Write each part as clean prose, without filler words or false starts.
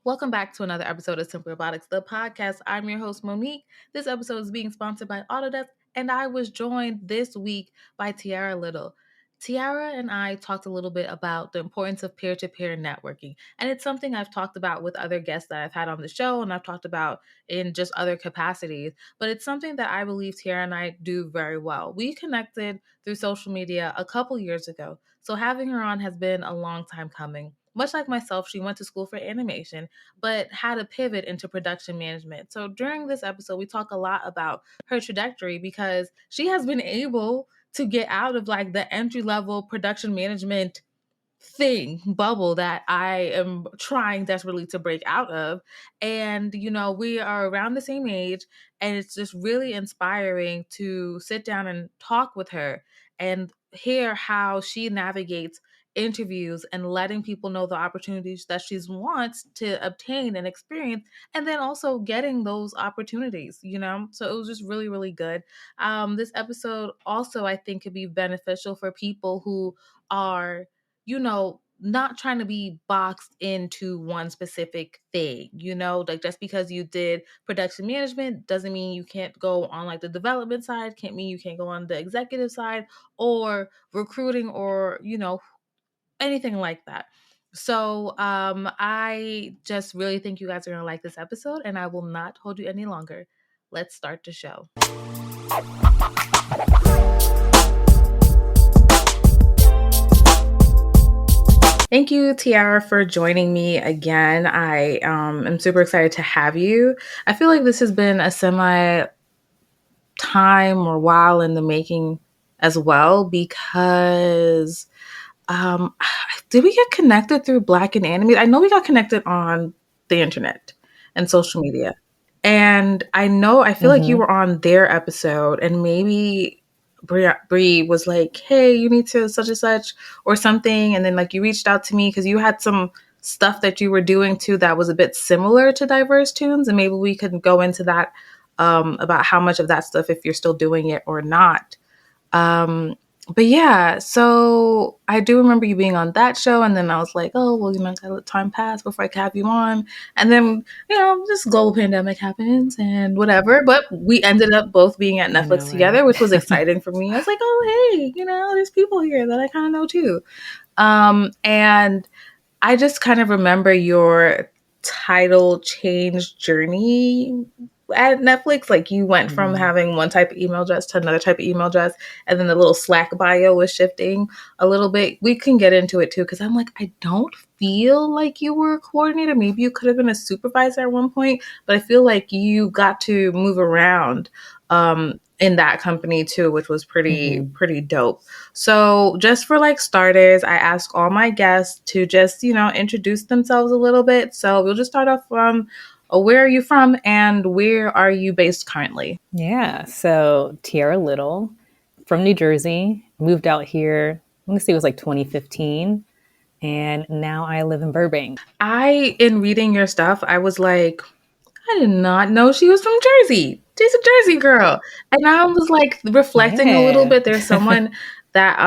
Welcome back to another episode of SimplyRobotix, the podcast. I'm your host, Monique. This episode is being sponsored by Autodesk, and I was joined this week by Tiara Little. Tiara and I talked a little bit about the importance of peer-to-peer networking, and it's something I've talked about with other guests that I've had on the show, and I've talked about in just other capacities, but it's something that I believe Tiara and I do very well. We connected through social media a couple years ago, so having her on has been a long time coming. Much like myself, she went to school for animation but had a pivot into production management. So during this episode, we talk a lot about her trajectory because she has been able to get out of like the entry level production management bubble that I am trying desperately to break out of. And, we are around the same age, and it's just really inspiring to sit down and talk with her and hear how she navigates interviews and letting people know the opportunities that she wants to obtain and experience, and then also getting those opportunities. So it was just really, really good. This episode also, I think, could be beneficial for people who are not trying to be boxed into one specific thing, like just because you did production management doesn't mean you can't go on like the development side, can't mean you can't go on the executive side or recruiting or, anything like that. So I just really think you guys are going to like this episode, and I will not hold you any longer. Let's start the show. Thank you, Tiara, for joining me again. I am super excited to have you. I feel like this has been a semi time or while in the making as well, because did we get connected through Black and Animated? I know we got connected on the internet and social media. And I feel like you were on their episode, and maybe Bree was like, hey, you need to such and such or something. And then like you reached out to me because you had some stuff that you were doing too that was a bit similar to Diverse Tunes. And maybe we could go into that about how much of that stuff, if you're still doing it or not. But yeah, so I do remember you being on that show, and then I was like, oh, well, gotta let time pass before I can have you on. And then, this global pandemic happens and whatever. But we ended up both being at Netflix together, which was exciting for me. I was like, oh, hey, there's people here that I kind of know too. And I just kind of remember your title change journey at Netflix. Like you went from having one type of email address to another type of email address, and then the little Slack bio was shifting a little bit. We can get into it too, because I'm like, I don't feel like you were a coordinator. Maybe you could have been a supervisor at one point, but I feel like you got to move around in that company too, which was pretty dope. So just for like starters, I ask all my guests to just, introduce themselves a little bit. So we'll just start off from where are you from and where are you based currently? Yeah, so Tiara Little from New Jersey, moved out here, I'm gonna say it was like 2015. And now I live in Burbank. In reading your stuff, I was like, I did not know she was from Jersey. She's a Jersey girl. And I was like reflecting a little bit. There's someone that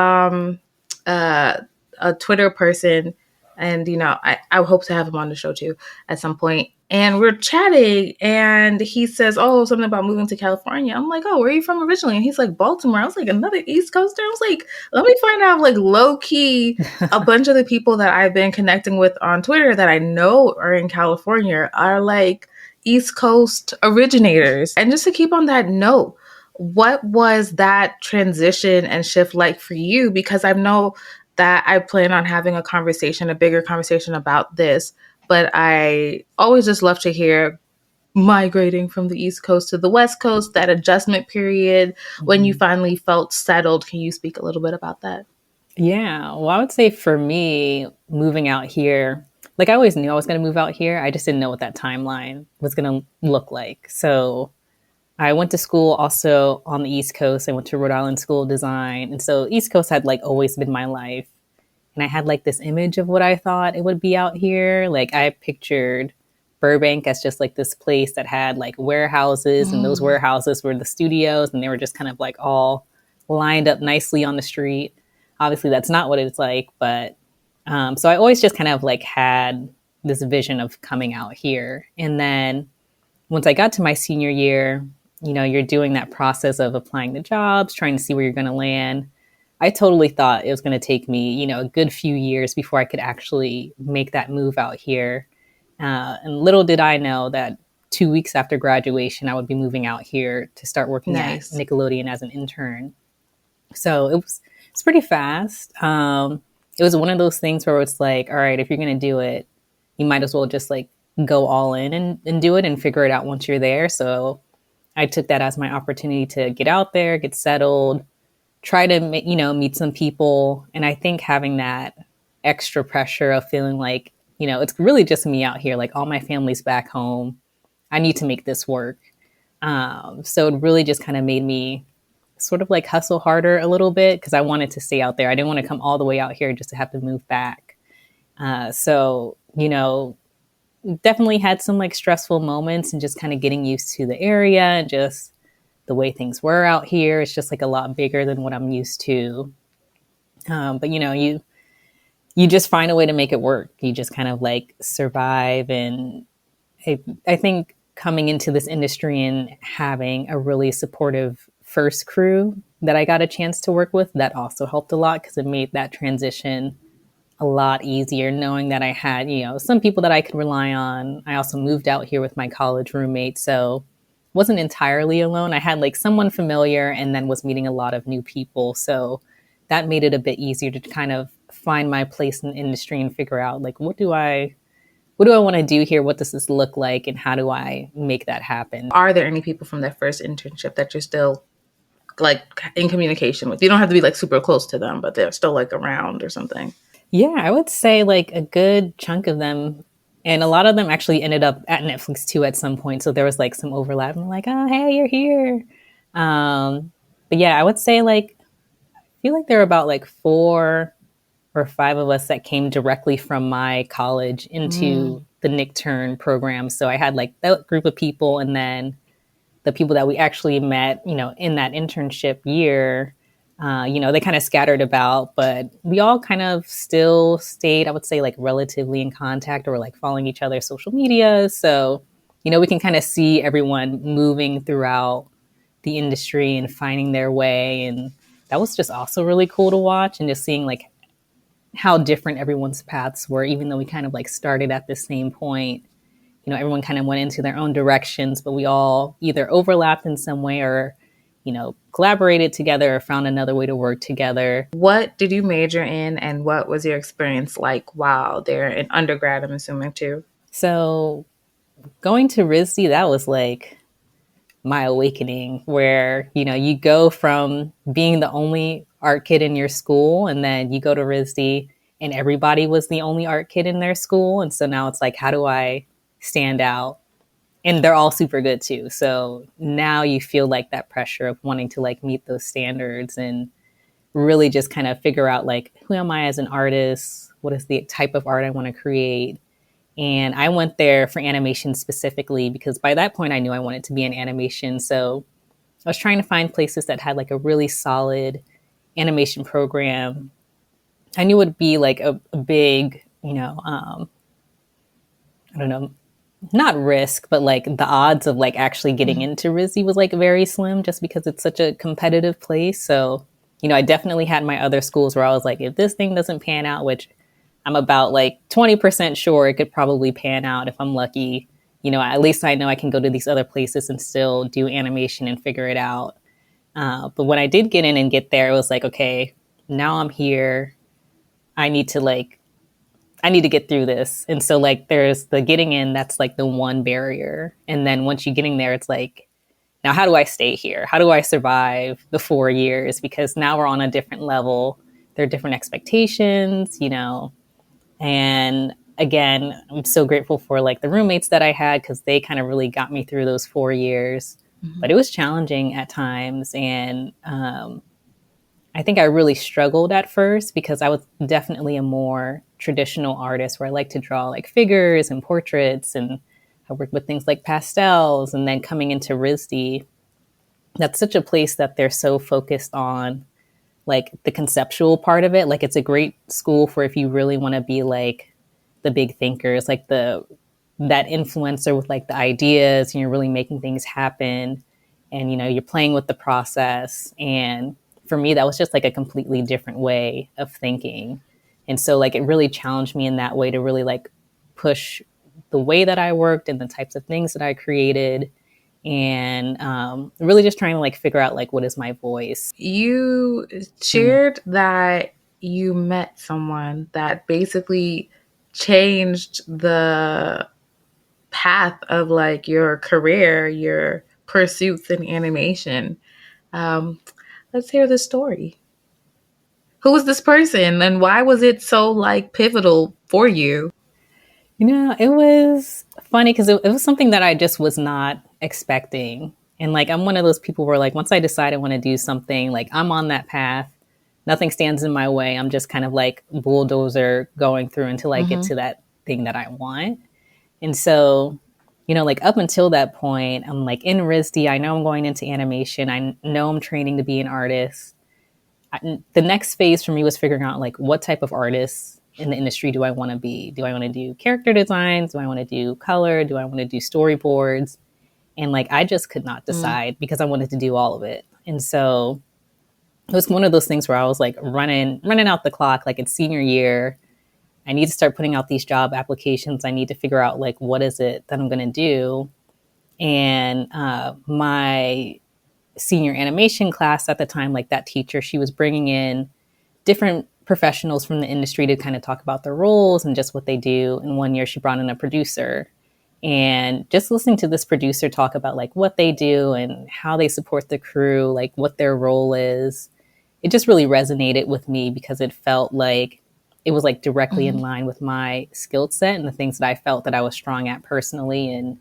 a Twitter person, and I hope to have him on the show too at some point. And we're chatting, and he says, "Oh, something about moving to California." I'm like, "Oh, where are you from originally?" And he's like, "Baltimore." I was like, "Another East Coaster?" I was like, "Let me find out." Like low key, a bunch of the people that I've been connecting with on Twitter that I know are in California are like East Coast originators. And just to keep on that note, what was that transition and shift like for you? Because I know that I plan on having a bigger conversation about this, but I always just love to hear migrating from the East Coast to the West Coast, that adjustment period when you finally felt settled. Can you speak a little bit about that? Yeah, well, I would say for me, moving out here, like I always knew I was going to move out here. I just didn't know what that timeline was going to look like. So I went to school also on the East Coast. I went to Rhode Island School of Design. And so East Coast had like always been my life. And I had like this image of what I thought it would be out here. Like I pictured Burbank as just like this place that had like warehouses, and those warehouses were the studios, and they were just kind of like all lined up nicely on the street. Obviously, that's not what it's like, but so I always just kind of like had this vision of coming out here. And then once I got to my senior year, you're doing that process of applying to jobs, trying to see where you're going to land. I totally thought it was going to take me, a good few years before I could actually make that move out here. And little did I know that 2 weeks after graduation, I would be moving out here to start working at Nice. Nickelodeon as an intern. So it's pretty fast. It was one of those things where it's like, all right, if you're going to do it, you might as well just like go all in and do it and figure it out once you're there. So I took that as my opportunity to get out there, get settled, try to meet some people. And I think having that extra pressure of feeling like, it's really just me out here, like all my family's back home, I need to make this work. So it really just kind of made me sort of like hustle harder a little bit because I wanted to stay out there. I didn't want to come all the way out here just to have to move back. So definitely had some like stressful moments and just kind of getting used to the area and just the way things were out here. It's just like a lot bigger than what I'm used to. But you just find a way to make it work. You just kind of like survive. And I think coming into this industry and having a really supportive first crew that I got a chance to work with, that also helped a lot because it made that transition a lot easier knowing that I had, some people that I could rely on. I also moved out here with my college roommate, so wasn't entirely alone. I had like someone familiar and then was meeting a lot of new people. So that made it a bit easier to kind of find my place in the industry and figure out like what do I want to do here? What does this look like? And how do I make that happen? Are there any people from that first internship that you're still like in communication with? You don't have to be like super close to them, but they're still like around or something. Yeah, I would say like a good chunk of them. And a lot of them actually ended up at Netflix too at some point. So there was like some overlap. And like, oh, hey, you're here. But yeah, I would say like, I feel like there were about like 4 or 5 of us that came directly from my college into the Nick Turn program. So I had like that group of people and then the people that we actually met, in that internship year, they kind of scattered about, but we all kind of still stayed, I would say, like relatively in contact or like following each other's social media. So, we can kind of see everyone moving throughout the industry and finding their way. And that was just also really cool to watch and just seeing like how different everyone's paths were, even though we kind of like started at the same point. Everyone kind of went into their own directions, but we all either overlapped in some way or, collaborated together or found another way to work together. What did you major in and what was your experience like while there in undergrad, I'm assuming too? So going to RISD, that was like my awakening where, you go from being the only art kid in your school and then you go to RISD and everybody was the only art kid in their school. And so now it's like, how do I stand out? And they're all super good too. So now you feel like that pressure of wanting to like meet those standards and really just kind of figure out like, who am I as an artist? What is the type of art I want to create? And I went there for animation specifically because by that point I knew I wanted to be in animation. So I was trying to find places that had like a really solid animation program. I knew it would be like a big, I don't know, not risk, but like the odds of like actually getting into RISD was like very slim just because it's such a competitive place. So, I definitely had my other schools where I was like, if this thing doesn't pan out, which I'm about like 20% sure it could probably pan out if I'm lucky, at least I know I can go to these other places and still do animation and figure it out. But when I did get in and get there, it was like, okay, now I'm here. I need to get through this. And so like there's the getting in, that's like the one barrier. And then once you're getting there, it's like, now how do I stay here? How do I survive the 4 years? Because now we're on a different level. There are different expectations, and again, I'm so grateful for like the roommates that I had because they kind of really got me through those 4 years. But it was challenging at times. And I think I really struggled at first because I was definitely a more traditional artist where I like to draw like figures and portraits and I work with things like pastels. And then coming into RISD, that's such a place that they're so focused on like the conceptual part of it. Like it's a great school for if you really want to be like the big thinkers, like the that influencer with like the ideas, and you're really making things happen, and you're playing with the process. And for me, that was just like a completely different way of thinking. And so like it really challenged me in that way to really like push the way that I worked and the types of things that I created, and really just trying to like figure out like what is my voice. You Mm. shared that you met someone that basically changed the path of like your career, your pursuits in animation. Um, let's hear the story. Who was this person and why was it so like pivotal for you? It was funny because it was something that I just was not expecting. And like, I'm one of those people where, like, once I decide I want to do something, like, I'm on that path. Nothing stands in my way. I'm just kind of like bulldozer going through until I get Mm-hmm. to that thing that I want. And so, like, up until that point, I'm like in RISD. I know I'm going into animation. I know I'm training to be an artist. The next phase for me was figuring out like what type of artist in the industry do I want to be? Do I want to do character designs? Do I want to do color? Do I want to do storyboards? And like I just could not Mm. decide because I wanted to do all of it. And so it was one of those things where I was like running out the clock. Like it's senior year, I need to start putting out these job applications. I need to figure out like what is it that I'm going to do. And my senior animation class at the time, like that teacher, she was bringing in different professionals from the industry to kind of talk about their roles and just what they do. And one year she brought in a producer, and just listening to this producer talk about like what they do and how they support the crew, like what their role is, it just really resonated with me because it felt like it was like directly in Mm-hmm. line with my skill set and the things that I felt that I was strong at personally. And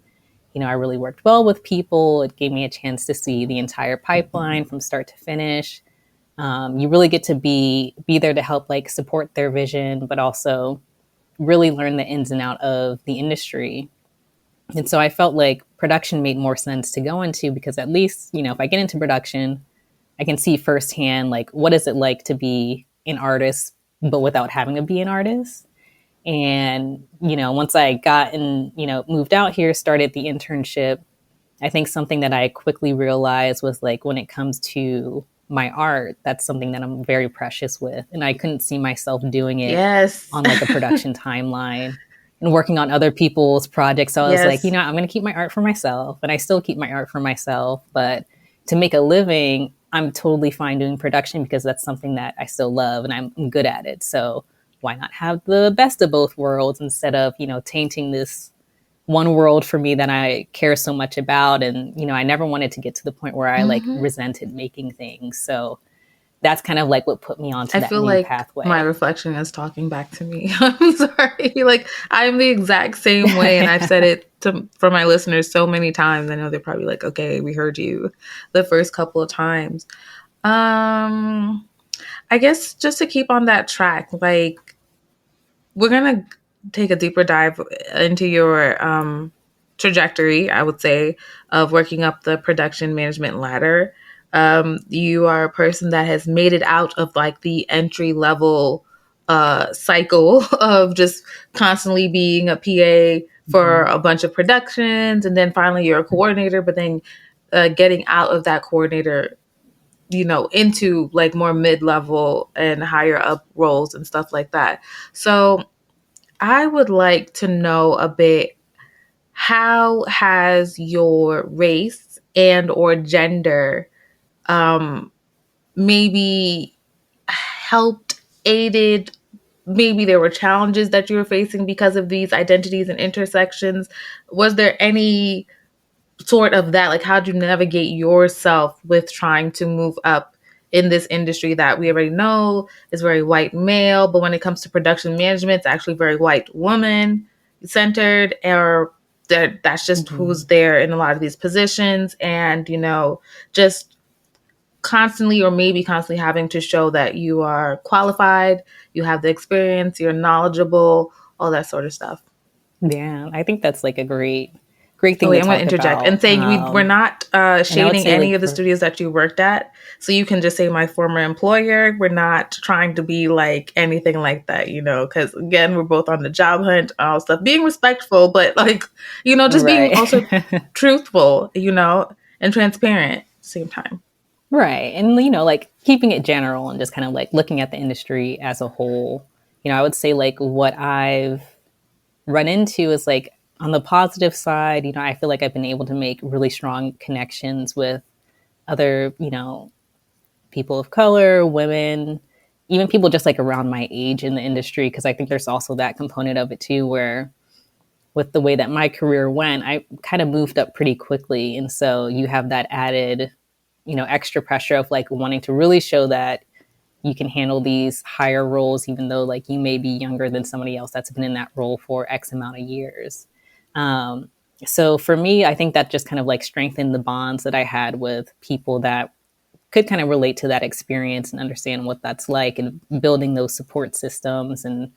I really worked well with people. It gave me a chance to see the entire pipeline from start to finish. You really get to be there to help like support their vision, but also really learn the ins and out of the industry. And so I felt like production made more sense to go into because at least, if I get into production, I can see firsthand like what is it like to be an artist, but without having to be an artist. And, once I got and, moved out here, started the internship, I think something that I quickly realized was like when it comes to my art, that's something that I'm very precious with. And I couldn't see myself doing it Yes. on like a production timeline and working on other people's projects. So I was like, Yes. I'm going to keep my art for myself. And I still keep my art for myself. But to make a living, I'm totally fine doing production because that's something that I still love and I'm good at it. So why not have the best of both worlds instead of, tainting this one world for me that I care so much about. And, I never wanted to get to the point where I like Mm-hmm. resented making things. So that's kind of like what put me onto I that feel new like my pathway. reflection is talking back to me. I'm sorry. Like I'm the exact same way, and I've said it to for my listeners so many times. I know they're probably like, "Okay, we heard you," the first couple of times. Um, I guess just to keep on that track, like we're gonna take a deeper dive into your trajectory, I would say, of working up the production management ladder. You are a person that has made it out of like the entry level cycle of just constantly being a PA for Mhm. a bunch of productions, and then finally you're a coordinator, but then getting out of that coordinator, into like more mid-level and higher up roles and stuff like that. So I would like to know a bit, how has your race and or gender um maybe helped, aided, maybe there were challenges that you were facing because of these identities and intersections? Was there any sort of that, like how do you navigate yourself with trying to move up in this industry that we already know is very white male, but when it comes to production management it's actually very white woman centered, or that's just who's Mhm. there in a lot of these positions, and just constantly or maybe constantly having to show that you are qualified, you have the experience, you're knowledgeable, all that sort of stuff. Yeah, I think that's like a great great Oh thing wait, to I'm going to talk interject and about. say we're not And I would shading say, any like, of the for, studios that you worked at. So you can just say my former employer. We're not trying to be like anything like that, because again, we're both on the job hunt, all stuff, being respectful, but like, just being right. also truthful, and transparent at the same time. Right. And, like keeping it general and just kind of like looking at the industry as a whole, I would say like what I've run into is like on the positive side, I feel like I've been able to make really strong connections with other, people of color, women, even people just like around my age in the industry. Cause I think there's also that component of it too, where with the way that my career went, I kind of moved up pretty quickly. And so you have that added, extra pressure of like wanting to really show that you can handle these higher roles, even though like you may be younger than somebody else that's been in that role for X amount of years. Um, so for me, I think that just kind of like strengthened the bonds that I had with people that could kind of relate to that experience and understand what that's like and building those support systems and,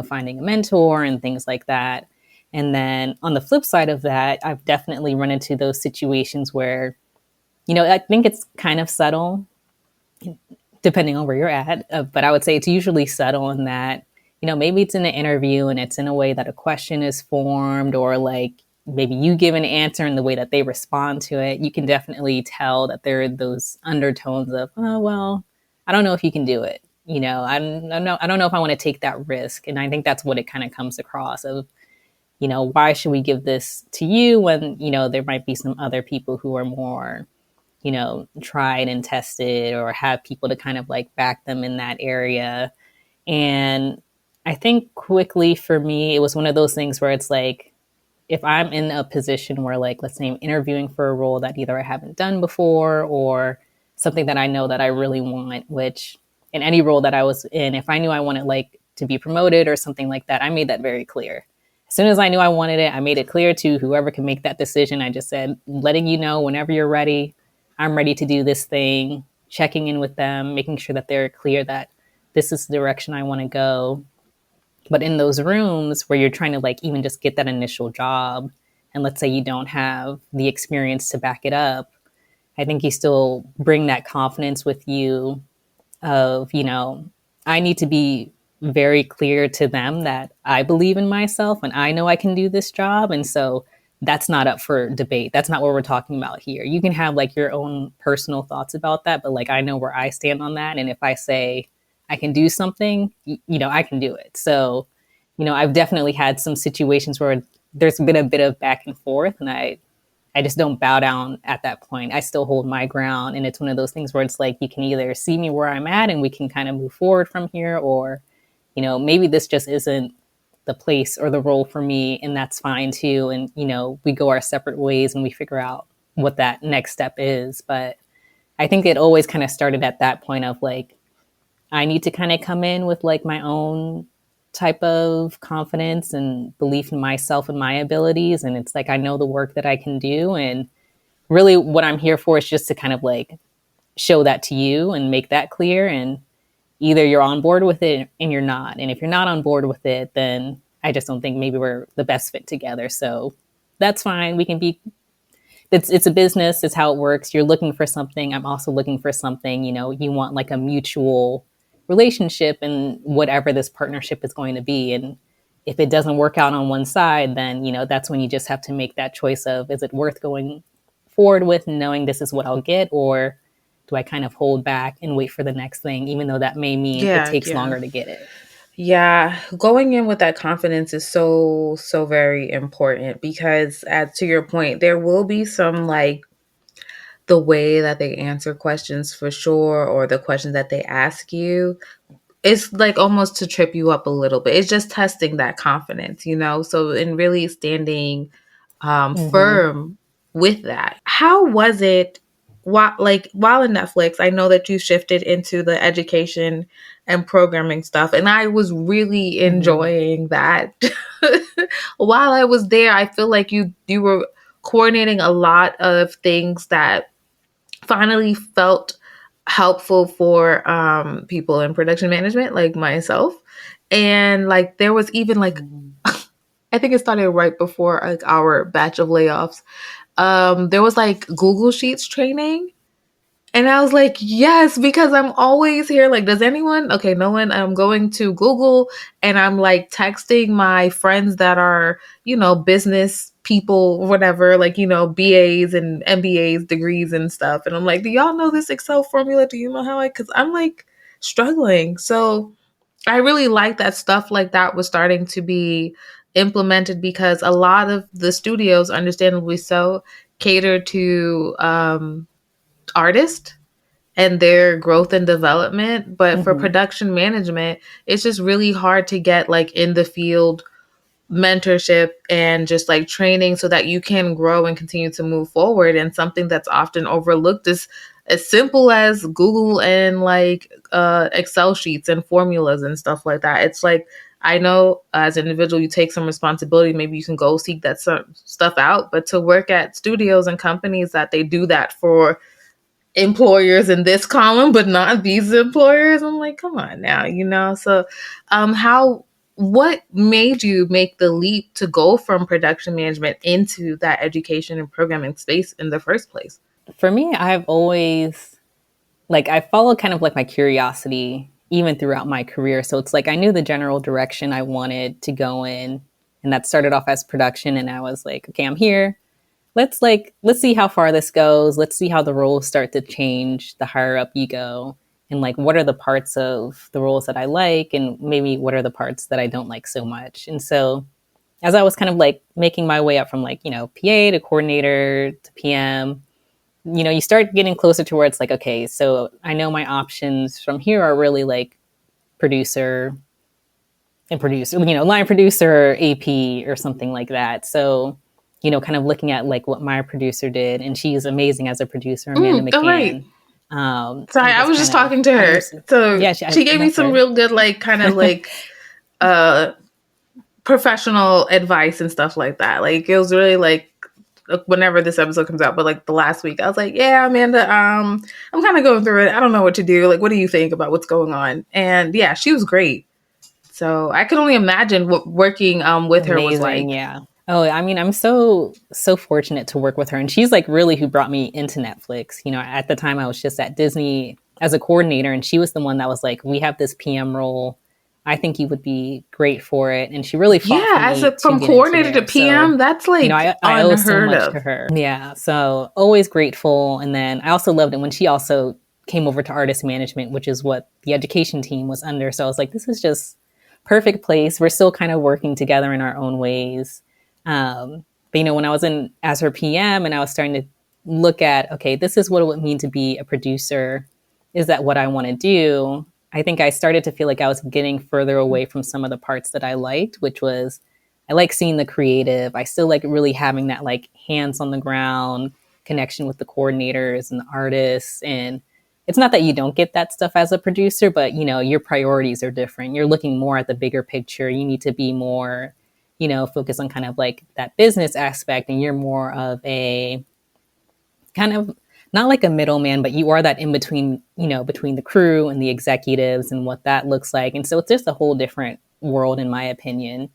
finding a mentor and things like that. And then on the flip side of that, I've definitely run into those situations where, I think it's kind of subtle depending on where you're at. But I would say it's usually subtle in that, maybe it's in an interview and it's in a way that a question is formed, or like maybe you give an answer and the way that they respond to it. You can definitely tell that there are those undertones of, oh, well, I don't know if you can do it. I don't know if I want to take that risk. And I think that's what it kind of comes across of, why should we give this to you when, there might be some other people who are more tried and tested or have people to kind of like back them in that area. And I think quickly for me, it was one of those things where it's like, if I'm in a position where, like, let's say I'm interviewing for a role that either I haven't done before or something that I know that I really want, which in any role that I was in, if I knew I wanted like to be promoted or something like that, I made that very clear. As soon as I knew I wanted it, I made it clear to whoever can make that decision. I just said, letting you know whenever you're ready, I'm ready to do this thing, checking in with them, making sure that they're clear that this is the direction I want to go. But in those rooms where you're trying to like even just get that initial job, and let's say you don't have the experience to back it up, I think you still bring that confidence with you of, I need to be very clear to them that I believe in myself and I know I can do this job. And so that's not up for debate. That's not what we're talking about here. You can have like your own personal thoughts about that, but like I know where I stand on that. And if I say I can do something, I can do it. So, I've definitely had some situations where there's been a bit of back and forth, and I just don't bow down at that point. I still hold my ground. And it's one of those things where it's like, you can either see me where I'm at and we can kind of move forward from here, or, maybe this just isn't the place or the role for me. And that's fine too. And, we go our separate ways and we figure out what that next step is. But I think it always kind of started at that point of like, I need to kind of come in with like my own type of confidence and belief in myself and my abilities. And it's like, I know the work that I can do. And really what I'm here for is just to kind of like show that to you and make that clear. And either you're on board with it and you're not. And if you're not on board with it, then I just don't think maybe we're the best fit together. So that's fine. We can be, it's a business, it's how it works. You're looking for something. I'm also looking for something, you want like a mutual relationship and whatever this partnership is going to be. And if it doesn't work out on one side, then, that's when you just have to make that choice of, is it worth going forward with knowing this is what I'll get? Or do I kind of hold back and wait for the next thing, even though that may mean it Yeah, takes yeah. longer to get it? Yeah, going in with that confidence is so, so very important because, as to your point, there will be some like the way that they answer questions for sure, or the questions that they ask you. It's like almost to trip you up a little bit. It's just testing that confidence. So, in really standing Mm-hmm. firm with that. How was it while in Netflix? I know that you shifted into the education and programming stuff, and I was really Mm-hmm. enjoying that. While I was there, I feel like you were coordinating a lot of things that finally felt helpful for people in production management like myself. And like there was even like Mm-hmm. I think it started right before like our batch of layoffs. There was like Google Sheets training. And I was like, yes, because I'm always here. Like, does anyone? Okay, no one. I'm going to Google and I'm like texting my friends that are, business people, whatever, like, BAs and MBAs degrees and stuff. And I'm like, do y'all know this Excel formula? Do you know how because I'm like struggling. So I really like that stuff like that was starting to be implemented because a lot of the studios, understandably so, cater to artists and their growth and development. But for Mm-hmm. production management, it's just really hard to get like in the field mentorship and just like training so that you can grow and continue to move forward. And something that's often overlooked is as simple as Google and like Excel sheets and formulas and stuff like that. It's like, I know as an individual, you take some responsibility. Maybe you can go seek that stuff out. But to work at studios and companies that they do that for employers in this column, but not these employers. I'm like, come on now. So, how, what made you make the leap to go from production management into that education and programming space in the first place? For me, I've always like I followed kind of like my curiosity even throughout my career. So it's like I knew the general direction I wanted to go in, and that started off as production. And I was like, okay, I'm here. Let's see how far this goes. Let's see how the roles start to change the higher up you go, and like what are the parts of the roles that I like, and maybe what are the parts that I don't like so much. And so as I was kind of like making my way up from like PA to coordinator to PM, you start getting closer to where it's like, okay, so I know my options from here are really like producer and producer, line producer, AP or something like that. So, kind of looking at like what my producer did, and she's amazing as a producer, Amanda All right. McCann. Sorry, And I just was kind just of talking to her. understood. So Yeah, she gave me that's some her. real good, like, kind of like, uh, professional advice and stuff like that. Like, it was really like, whenever this episode comes out, but like the last week, I was like, yeah, Amanda, I'm kind of going through it. I don't know what to do. Like, what do you think about what's going on? And yeah, she was great. So I could only imagine what working with her was Amazing, like. yeah. Oh, I mean, I'm so fortunate to work with her, and she's like really who brought me into Netflix. At the time I was just at Disney as a coordinator, and she was the one that was like, "We have this PM role. I think you would be great for it." And she really fought Yeah, for as me a to from get into coordinator to there. So, PM, that's like I owe so unheard much of. to her. Yeah, so always grateful. And then I also loved it when she also came over to artist management, which is what the education team was under. So I was like, this is just perfect place. We're still kind of working together in our own ways. But when I was in as her PM and I was starting to look at, okay, this is what it would mean to be a producer. Is that what I want to do? I think I started to feel like I was getting further away from some of the parts that I liked, which was I like seeing the creative. I still like really having that like hands on the ground connection with the coordinators and the artists. And it's not that you don't get that stuff as a producer, but your priorities are different. You're looking more at the bigger picture. You need to be more, focused on kind of like that business aspect, and you're more of a kind of not like a middleman, but you are that in between, between the crew and the executives and what that looks like. And so it's just a whole different world, in my opinion.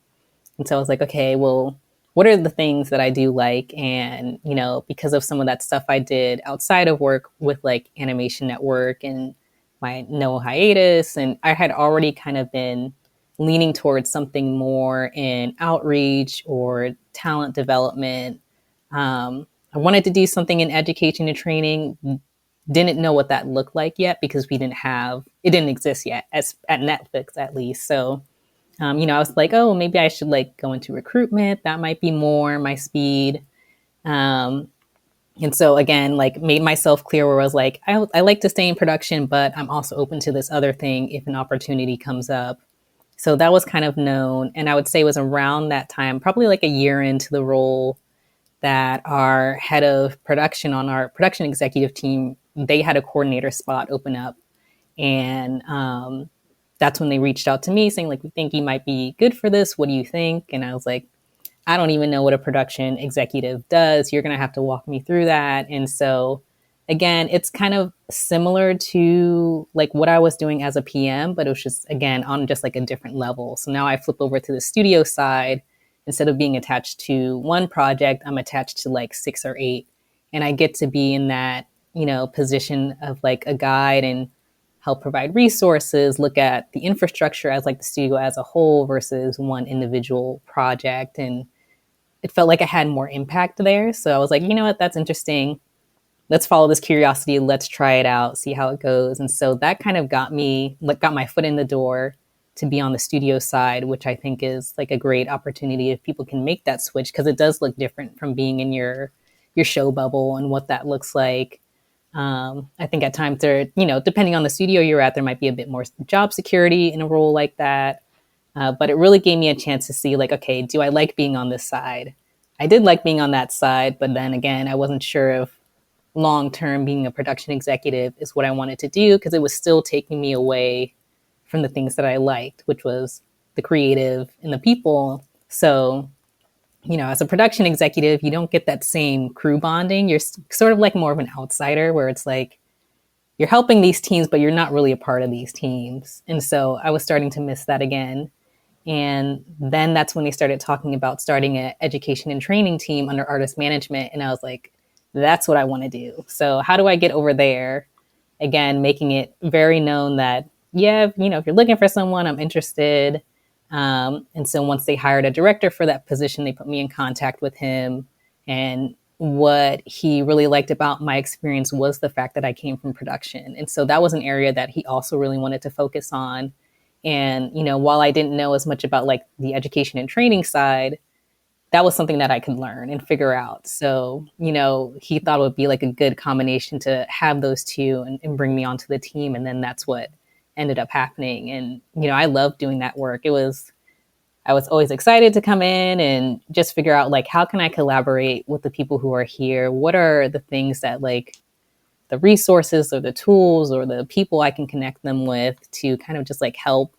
And so I was like, okay, well, what are the things that I do like? And, because of some of that stuff I did outside of work with like Animation Network and my no hiatus, and I had already kind of been leaning towards something more in outreach or talent development. I wanted to do something in education and training. Didn't know what that looked like yet because it didn't exist yet as at Netflix at least. So I was like, oh, maybe I should like go into recruitment. That might be more my speed. Um, and so again, like made myself clear where I was like, I like to stay in production, but I'm also open to this other thing if an opportunity comes up. So that was kind of known. And I would say it was around that time, probably like a year into the role, that our head of production on our production executive team, they had a coordinator spot open up. And that's when they reached out to me saying like, we think you might be good for this. What do you think? And I was like, I don't even know what a production executive does. You're going to have to walk me through that. And so again, it's kind of similar to like what I was doing as a PM, but it was just, again, on just like a different level. So now I flip over to the studio side instead of being attached to one project, I'm attached to like 6 or 8. And I get to be in that, position of like a guide and help provide resources, look at the infrastructure as like the studio as a whole versus one individual project. And it felt like I had more impact there. So I was like, you know what, that's interesting. Let's follow this curiosity. Let's try it out, see how it goes. And so that kind of got me, like, got my foot in the door to be on the studio side, which I think is like a great opportunity if people can make that switch, because it does look different from being in your show bubble and what that looks like. I think at times there, depending on the studio you're at, there might be a bit more job security in a role like that. But it really gave me a chance to see, like, okay, do I like being on this side? I did like being on that side, but then again, I wasn't sure if long term being a production executive is what I wanted to do, because it was still taking me away from the things that I liked, which was the creative and the people. So, as a production executive, you don't get that same crew bonding. You're sort of like more of an outsider where it's like you're helping these teams, but you're not really a part of these teams. And so I was starting to miss that again. And then that's when they started talking about starting an education and training team under artist management. And I was like, that's what I want to do. So how do I get over there? Again, making it very known that, yeah, if you're looking for someone, I'm interested. And so once they hired a director for that position, they put me in contact with him. And what he really liked about my experience was the fact that I came from production. And so that was an area that he also really wanted to focus on. And, while I didn't know as much about like the education and training side, that was something that I could learn and figure out. So, he thought it would be like a good combination to have those two and bring me onto the team. And then that's what ended up happening. And, I loved doing that work. I was always excited to come in and just figure out like, how can I collaborate with the people who are here? What are the things that like the resources or the tools or the people I can connect them with to kind of just like help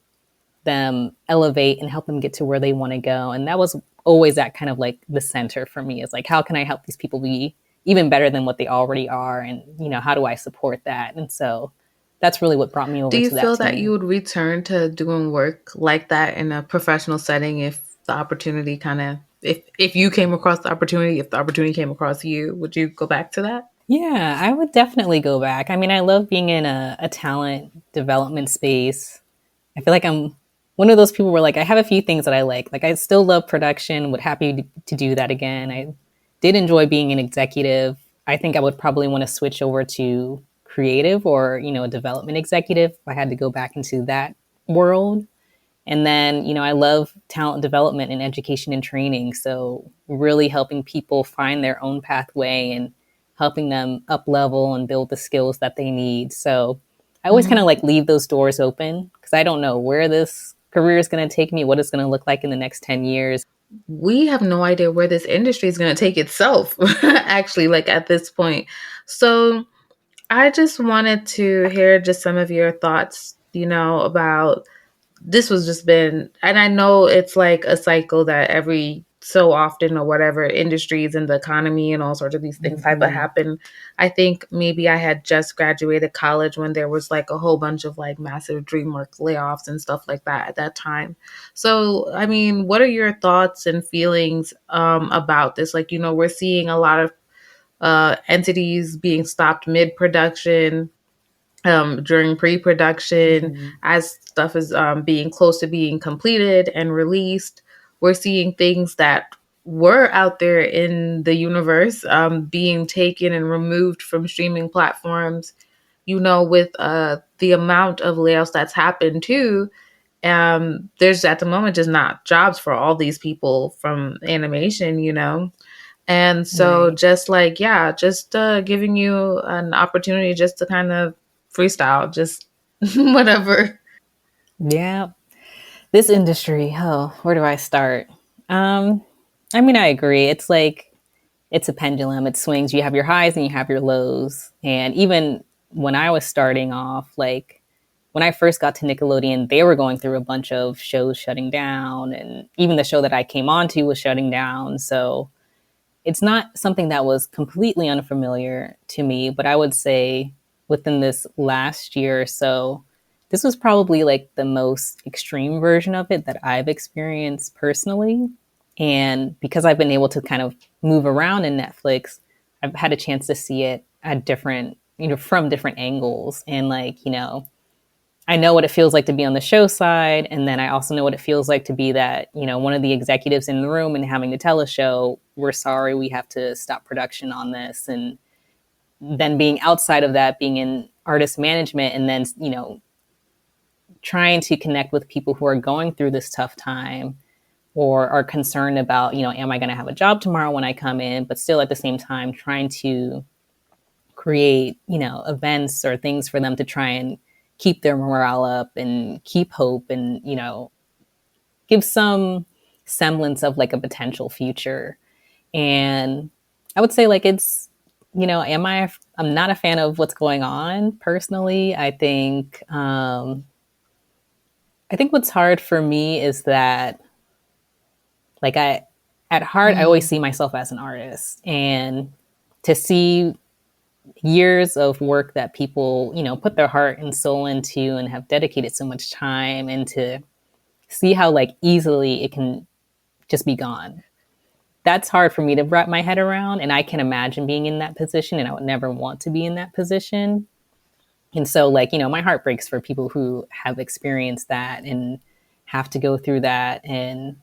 them elevate and help them get to where they want to go. And that was always that kind of like the center for me, is like, how can I help these people be even better than what they already are? And, how do I support that? And so that's really what brought me Do over you to that feel that you team. would return to doing work like that in a professional setting if the opportunity kind of if you came across the opportunity, if the opportunity came across you, would you go back to that? Yeah, I would definitely go back. I mean, I love being in a talent development space. I feel like I'm one of those people where like I have a few things that I like. Like I still love production, would happy to do that again. I did enjoy being an executive. I think I would probably want to switch over to creative or, a development executive if I had to go back into that world. And then, I love talent development and education and training. So really helping people find their own pathway and helping them up level and build the skills that they need. So I always kind of Mhm. like leave those doors open because I don't know where this career is going to take me, what it's going to look like in the next 10 years. We have no idea where this industry is going to take itself, actually, like at this point. So I just wanted to hear just some of your thoughts, about this was just been, and I know it's like a cycle that every so often or whatever industries and the economy and all sorts of these things type of Mm-hmm. happen. I think maybe I had just graduated college when there was like a whole bunch of like massive DreamWorks layoffs and stuff like that at that time. So, I mean, what are your thoughts and feelings about this? Like, we're seeing a lot of entities being stopped mid production, during pre-production, Mm-hmm. as stuff is being close to being completed and released. We're seeing things that were out there in the universe being taken and removed from streaming platforms. With the amount of layoffs that's happened too, there's at the moment just not jobs for all these people from animation. And so Right. just like, yeah, just giving you an opportunity just to kind of freestyle, just whatever. Yeah. This industry, oh, where do I start? Um, I mean, I agree. It's like it's a pendulum. It swings. You have your highs and you have your lows. And even when I was starting off, like when I first got to Nickelodeon, they were going through a bunch of shows shutting down, and even the show that I came on to was shutting down. So it's not something that was completely unfamiliar to me, but I would say within this last year or so, this was probably like the most extreme version of it that I've experienced personally. And because I've been able to kind of move around in Netflix, I've had a chance to see it at different, from different angles. And like, I know what it feels like to be on the show side. And then I also know what it feels like to be that, one of the executives in the room and having to tell a show, we're sorry, we have to stop production on this. And then being outside of that, being in artist management, and then, trying to connect with people who are going through this tough time or are concerned about, am I going to have a job tomorrow when I come in, but still at the same time trying to create, events or things for them to try and keep their morale up and keep hope and, give some semblance of like a potential future. And I would say like it's, I'm not a fan of what's going on personally. I think what's hard for me is that like at heart, I always Mm. see myself as an artist, and to see years of work that people, put their heart and soul into and have dedicated so much time, and to see how like easily it can just be gone. That's hard for me to wrap my head around. And I can imagine being in that position, and I would never want to be in that position. And so, like, my heart breaks for people who have experienced that and have to go through that. And,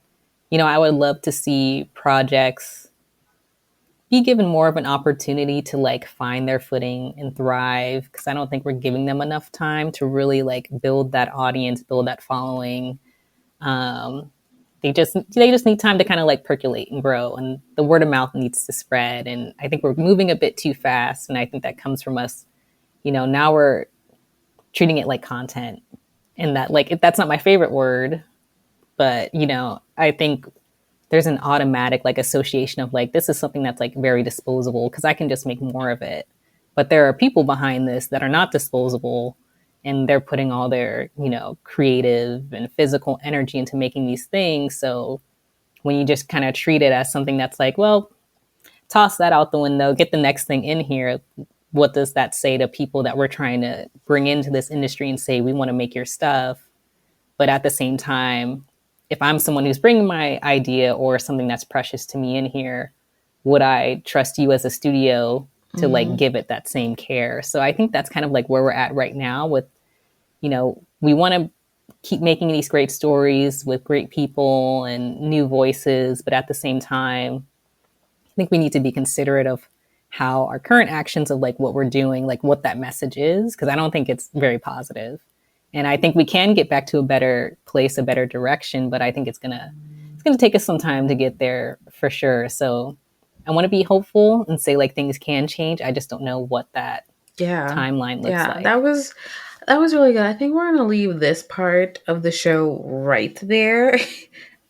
I would love to see projects be given more of an opportunity to like find their footing and thrive, because I don't think we're giving them enough time to really like build that audience, build that following. Um, they just need time to kind of like percolate and grow, and the word of mouth needs to spread. And I think we're moving a bit too fast, and I think that comes from us. Now we're treating it like content, and that like that's not my favorite word, but I think there's an automatic like association of like this is something that's like very disposable because I can just make more of it. But there are people behind this that are not disposable, and they're putting all their, creative and physical energy into making these things. So when you just kind of treat it as something that's like, well, toss that out the window, get the next thing in here. What does that say to people that we're trying to bring into this industry and say, we want to make your stuff? But at the same time, if I'm someone who's bringing my idea or something that's precious to me in here, would I trust you as a studio to like Mm. give it that same care? So I think that's kind of like where we're at right now with, we want to keep making these great stories with great people and new voices, but at the same time, I think we need to be considerate of how our current actions of like what we're doing, like what that message is, because I don't think it's very positive. And I think we can get back to a better place, a better direction, but I think it's gonna take us some time to get there for sure. So I want to be hopeful and say like things can change. I just don't know what that Yeah. timeline looks Yeah, like. that was really good. I think we're going to leave this part of the show right there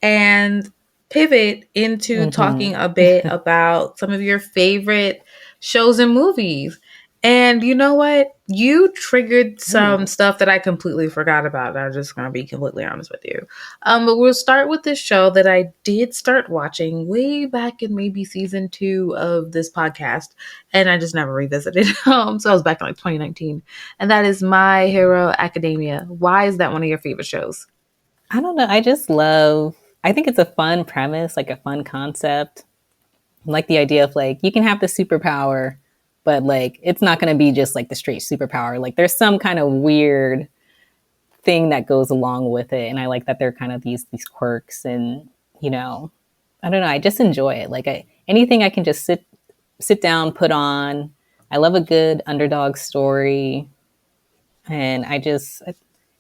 and pivot into talking Mm-hmm. a bit about some of your favorite shows and movies. And you know what? You triggered some Ooh. stuff that I completely forgot about. I'm just going to be completely honest with you. But we'll start with this show that I did start watching way back in maybe season 2 of this podcast, and I just never revisited. So I was back in like 2019, and that is My Hero Academia. Why is that one of your favorite shows? I don't know. I think it's a fun premise, like a fun concept. I like the idea of like, you can have the superpower, but like, it's not going to be just like the straight superpower. Like, there's some kind of weird thing that goes along with it. And I like that they're kind of these quirks and, you know, I don't know. I just enjoy it. Like, anything I can just sit down, put on. I love a good underdog story. And it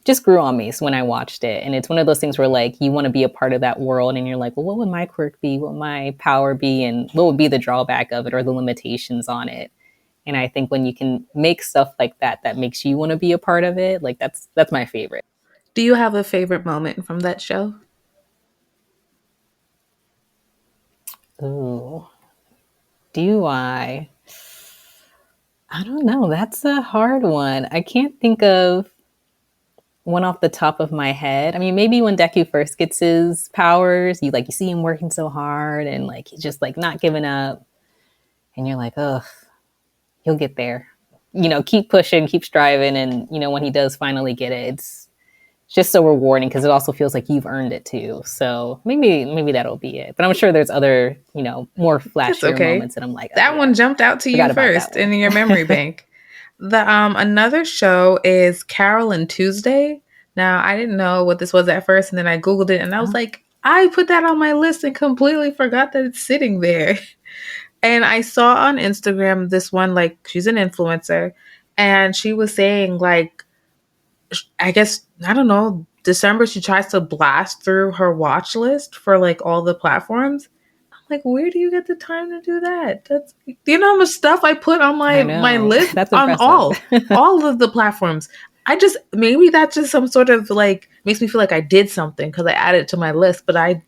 just grew on me when I watched it. And it's one of those things where like you want to be a part of that world, and you're like, well, what would my quirk be? What would my power be? And what would be the drawback of it or the limitations on it? And I think when you can make stuff like that, that makes you want to be a part of it. Like that's my favorite. Do you have a favorite moment from that show? Ooh, do I? I don't know. That's a hard one. I can't think of one off the top of my head. I mean, maybe when Deku first gets his powers, you see him working so hard and like he's just like not giving up, and you're like, oh, he'll get there. Keep pushing, keep striving, and when he does finally get it, just so rewarding because it also feels like you've earned it too. So maybe that'll be it. But I'm sure there's other, more That's flashier okay. moments that I'm like, oh That yeah, one jumped out to you forgot about that first in one. your memory bank. The another show is Carol and Tuesday. Now, I didn't know what this was at first, and then I Googled it and I was Oh, like, I put that on my list and completely forgot that it's sitting there. And I saw on Instagram this one, like, she's an influencer, and she was saying, like, I guess, I don't know, December, she tries to blast through her watch list for like all the platforms. Like, where do you get the time to do that? That's, do you know how much stuff I put on I my know. list That's on impressive. all of the platforms. I just, maybe that's just some sort of like makes me feel like I did something because I added it to my list, but I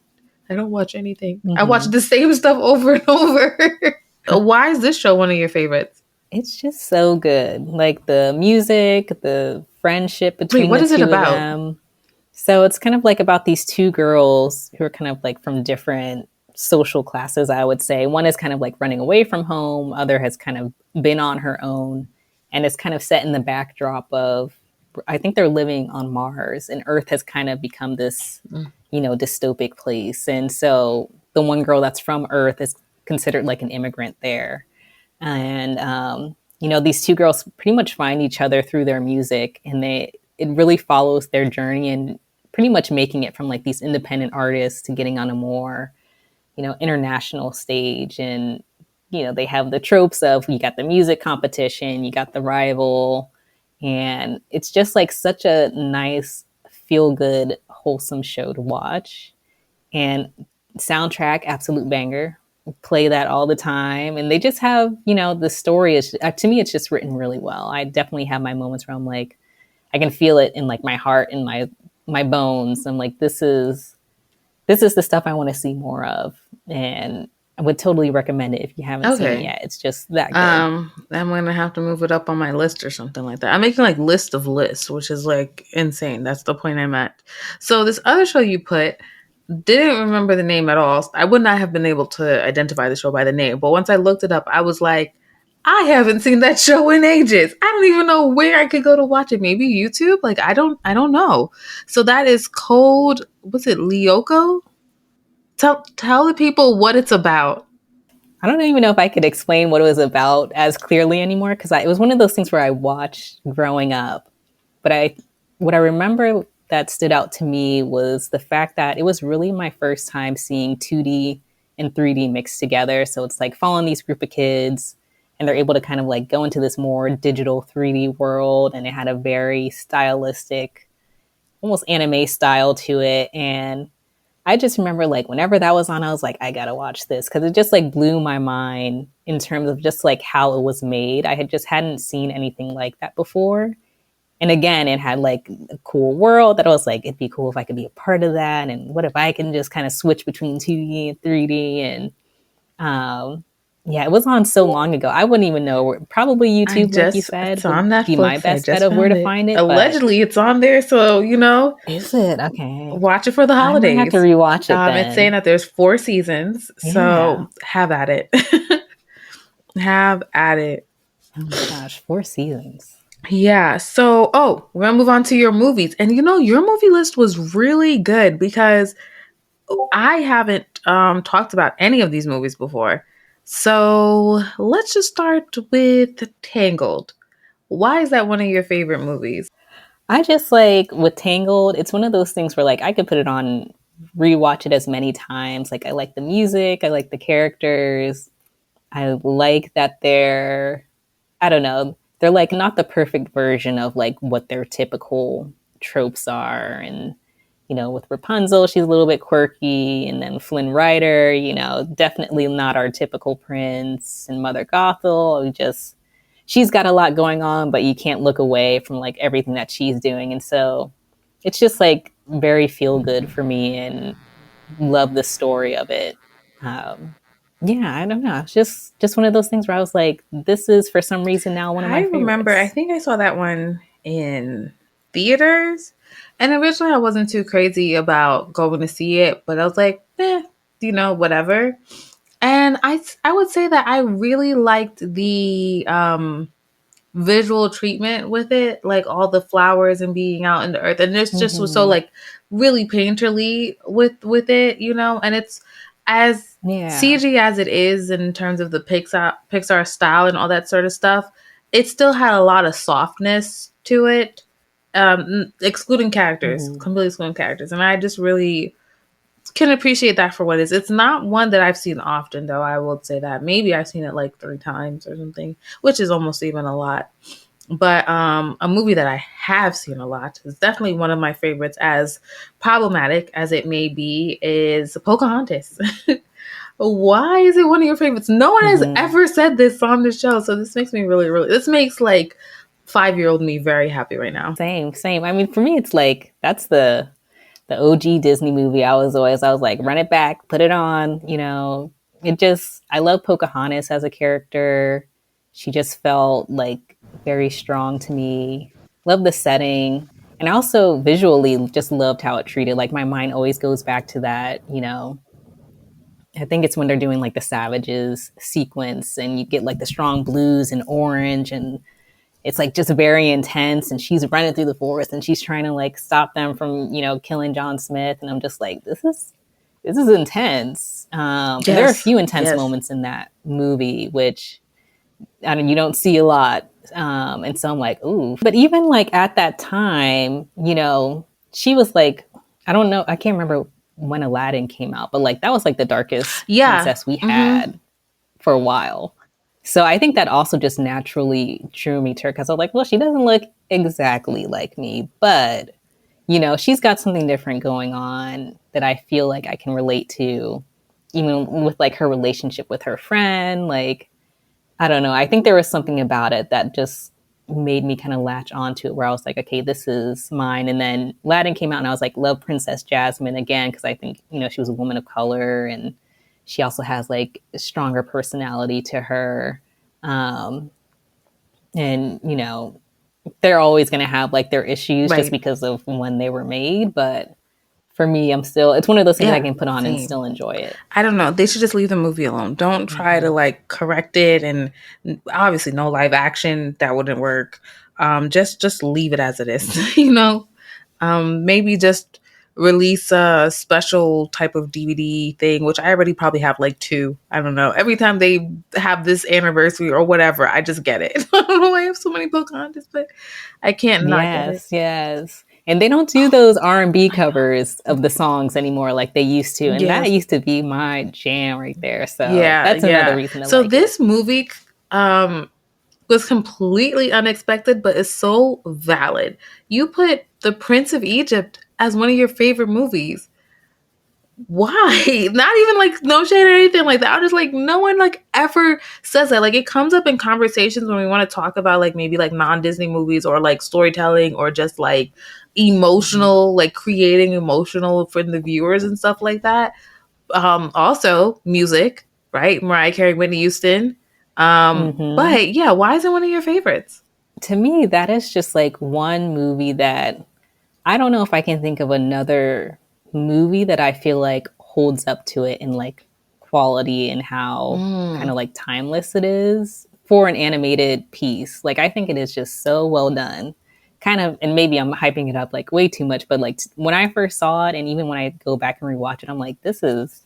don't watch anything. I watch Hmm. the same stuff over and over. Why is this show one of your favorites? It's just so good. Like the music, the friendship Wait, between what the is it two of about? them. So it's kind of like about these two girls who are kind of like from different social classes, I would say. One is kind of like running away from home, other has kind of been on her own, and it's kind of set in the backdrop of, I think they're living on Mars, and Earth has kind of become this, Mm. dystopic place. And so the one girl that's from Earth is considered like an immigrant there. And these two girls pretty much find each other through their music, and it really follows their journey and pretty much making it from like these independent artists to getting on a more international stage. And they have the tropes of, you got the music competition, you got the rival, and it's just like such a nice, feel good, wholesome show to watch. And soundtrack, absolute banger. Play that all the time, and they just have, the story is, to me, it's just written really well. I definitely have my moments where I'm like, I can feel it in like my heart and my bones. I'm like, this is the stuff I want to see more of, and I would totally recommend it if you haven't seen it Okay. yet. It's just that good. I'm gonna have to move it up on my list or something like that. I'm making like list of lists, which is like insane. That's the point I'm at. So this other show you put, didn't remember the name at all. I would not have been able to identify the show by the name, but once I looked it up, I was like, I haven't seen that show in ages. I don't even know where I could go to watch it. Maybe YouTube? Like I don't know. So that is Code, what's it, Lyoko? Tell the people what it's about. I don't even know if I could explain what it was about as clearly anymore, because it was one of those things where I watched growing up. But what I remember that stood out to me was the fact that it was really my first time seeing 2D and 3D mixed together. So it's like following these group of kids, and they're able to kind of like go into this more digital 3D world, and it had a very stylistic, almost anime style to it. And I just remember like whenever that was on, I was like, I gotta watch this, because it just like blew my mind in terms of just like how it was made. I had just hadn't seen anything like that before. And again, it had like a cool world that I was like, it'd be cool if I could be a part of that. And what if I can just kind of switch between 2D and 3D? And um, yeah, it was on so long ago. I wouldn't even know. Probably YouTube, like you It's said, would on be my Netflix. I best bet just of where found to it. find it. But Allegedly, it's on there, so is it? Okay. watch it for the I might have to holidays. rewatch it It's saying then. that there's 4 seasons, Yeah. so have at it. Have at it. Oh my gosh, 4 seasons. Yeah. So, we're gonna move on to your movies, and your movie list was really good because I haven't talked about any of these movies before. So let's just start with Tangled. Why is that one of your favorite movies? I just like with Tangled, it's one of those things where like I could put it on, rewatch it as many times. Like I like the music, I like the characters. I like that I don't know, they're like not the perfect version of like what their typical tropes are. And, with Rapunzel, she's a little bit quirky. And then Flynn Rider, definitely not our typical prince. And Mother Gothel, she's got a lot going on, but you can't look away from like everything that she's doing. And so it's just like very feel good for me, and love the story of it. Um, yeah, I don't know. It's just one of those things where I was like, this is for some reason now one of I my remember, I favorites. think I saw that one in theaters. And originally I wasn't too crazy about going to see it, but I was like, whatever. And I would say that I really liked the visual treatment with it, like all the flowers and being out in the earth, and this just was so Hmm. like really painterly with it, you know, and it's as Yeah. CG as it is in terms of the Pixar style and all that sort of stuff. It still had a lot of softness to it, excluding characters, Hmm. completely excluding characters, and I just really can appreciate that for what it is. It's not one that I've seen often, though. I will say that maybe I've seen it like 3 times or something, which is almost even a lot. But a movie that I have seen a lot is definitely one of my favorites. As problematic as it may be, is Pocahontas. Why is it one of your favorites? No one has Hmm. ever said this on the show, so this makes me really, really. This makes like 5-year-old me very happy right now. Same, same. I mean, for me, it's like that's the OG Disney movie. I was like, run it back, put it on. It just I love Pocahontas as a character. She just felt like very strong to me. Love the setting. And I also visually just loved how it treated. Like my mind always goes back to that, I think it's when they're doing like the Savages sequence and you get like the strong blues and orange and it's like just very intense and she's running through the forest and she's trying to like stop them from killing John Smith and I'm just like this is intense, and there are a Yes, few intense yes, moments in that movie which you don't see a lot, and so I'm like ooh, but even like at that time she was like I don't know, I can't remember when Aladdin came out, but like that was like the darkest yeah. princess we Hmm. had for a while. So I think that also just naturally drew me to her because I was like, well, she doesn't look exactly like me, but she's got something different going on that I feel like I can relate to, even with like her relationship with her friend. Like, I don't know. I think there was something about it that just made me kind of latch onto it where I was like, okay, this is mine. And then Aladdin came out and I was like, love Princess Jasmine again, because I think, she was a woman of color and she also has like a stronger personality to her. Um, and, they're always going to have like their issues just Right. because of when they were made. But for me, it's one of those things I Yeah. can put on and Same. still enjoy it. I don't know. They should just leave the movie alone. Don't try to Mm-hmm. like correct it, and obviously no live action that wouldn't work. Just leave it as it is. You know, maybe just release a special type of DVD thing, which I already probably have like two. I don't know. Every time they have this anniversary or whatever, I just get it. I don't know why I have so many Pocahontas, but I can't not get it. Yes, yes. And they don't do Oh, those R&B I know. covers of the songs anymore like they used to. And that Yes. used to be my jam right there. So Yeah, that's another yeah. reason to So like it. this movie um was completely unexpected, but is so valid. You put The Prince of Egypt as one of your favorite movies. Why? Not even like no shade or anything like that. I'm just like no one like ever says that. Like it comes up in conversations when we want to talk about like maybe like non-Disney movies or like storytelling or just like Mm-hmm. emotional, like creating emotional for the viewers and stuff like that. Also music, right? Mariah Carey, Whitney Houston. Mm-hmm. But yeah, why is it one of your favorites? To me, that is just like one movie that I don't know if I can think of another movie that I feel like holds up to it in like quality and how kind Mm, of like timeless it is for an animated piece. Like I think it is just so well done. Kind of, and maybe I'm hyping it up like way too much, but like when I first saw it, and even when I go back and rewatch it, I'm like, this is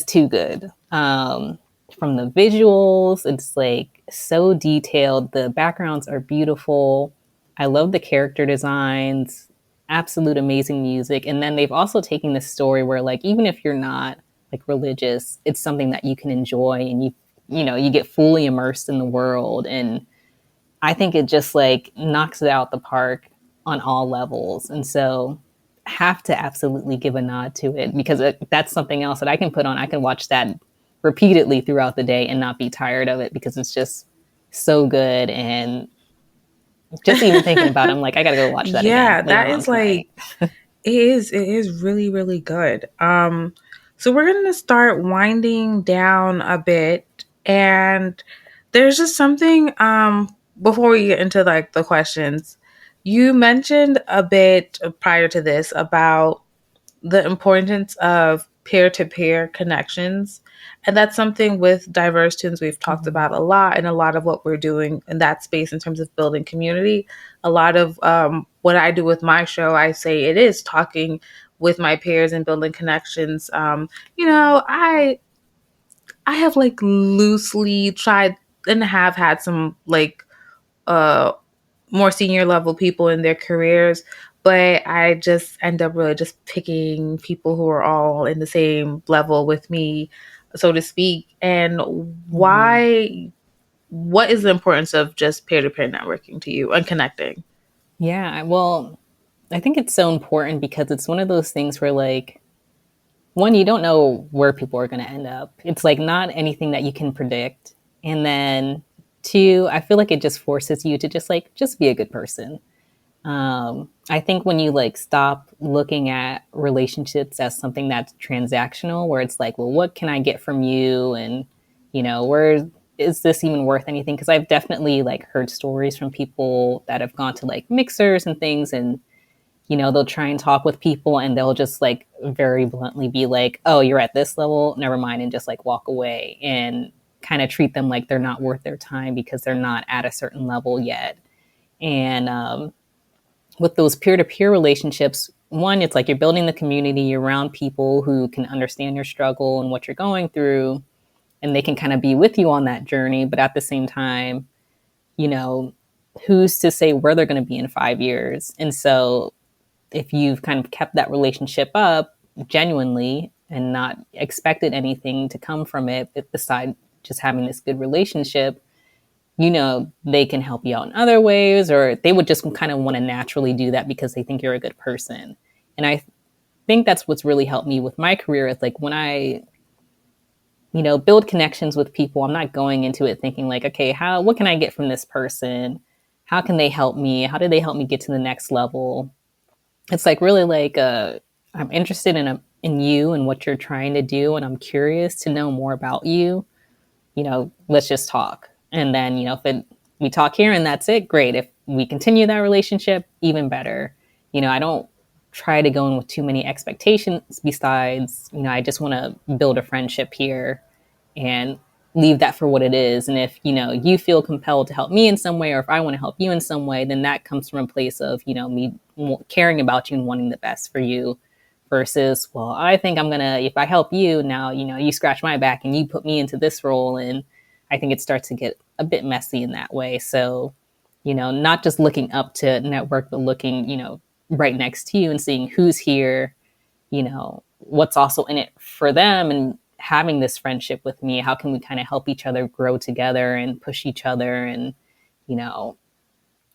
too good. From the visuals, it's like so detailed. The backgrounds are beautiful. I love the character designs. Absolute amazing music. And then they've also taken this story where like even if you're not like religious, it's something that you can enjoy and you get fully immersed in the world. And I think it just like knocks it out the park on all levels. And so have to absolutely give a nod to it because that's something else that I can put on. I can watch that repeatedly throughout the day and not be tired of it because it's just so good. And just even thinking about it, I'm like, I gotta go watch that again yeah, later that on is tonight. like it is really, really good. So we're gonna start winding down a bit, and there's just something before we get into like the questions. You mentioned a bit prior to this about the importance of peer to peer connections And that's something with diverse students we've talked Mhm. about a lot, and a lot of what we're doing in that space in terms of building community. A lot of what I do with my show, I say it is talking with my peers and building connections. You know, I have like loosely tried and have had some like uh more senior level people in their careers, but I just end up really just picking people who are all in the same level with me, so to speak. And Mhm. why, what is the importance of just peer to peer networking to you and connecting? Yeah, well, I think it's so important because it's one of those things where, like, one, you don't know where people are going to end up. It's like not anything that you can predict. And then two, I feel like it just forces you to just be a good person. I think when you like stop looking at relationships as something that's transactional, where it's like, well, what can I get from you? And, where is this even worth anything? Because I've definitely like heard stories from people that have gone to like mixers and things, and they'll try and talk with people and they'll just like very bluntly be like, oh, you're at this level, never mind, and just like walk away and kind of treat them like they're not worth their time because they're not at a certain level yet. And with those peer-to-peer relationships, one, it's like you're building the community, you're around people who can understand your struggle and what you're going through, and they can kind of be with you on that journey. But at the same time, you know who's to say where they're going to be in 5 years? And so if you've kind of kept that relationship up genuinely and not expected anything to come from it besides just having this good relationship, they can help you out in other ways, or they would just kind of want to naturally do that because they think you're a good person. And I think that's what's really helped me with my career. Is like when I, build connections with people, I'm not going into it thinking like, okay, what can I get from this person? How can they help me? How do they help me get to the next level? It's like really like I'm interested in you and what you're trying to do, and I'm curious to know more about you. Let's just talk. And then, we talk here and that's it, great. If we continue that relationship, even better. I don't try to go in with too many expectations besides, I just want to build a friendship here and leave that for what it is. And if, you feel compelled to help me in some way, or if I want to help you in some way, then that comes from a place of, me caring about you and wanting the best for you versus, well, I think I'm going to, if I help you now, you scratch my back and you put me into this role. And I think it starts to get a bit messy in that way. So, not just looking up to network, but looking, right next to you and seeing who's here, what's also in it for them, and having this friendship with me. How can we kind of help each other grow together and push each other and, you know,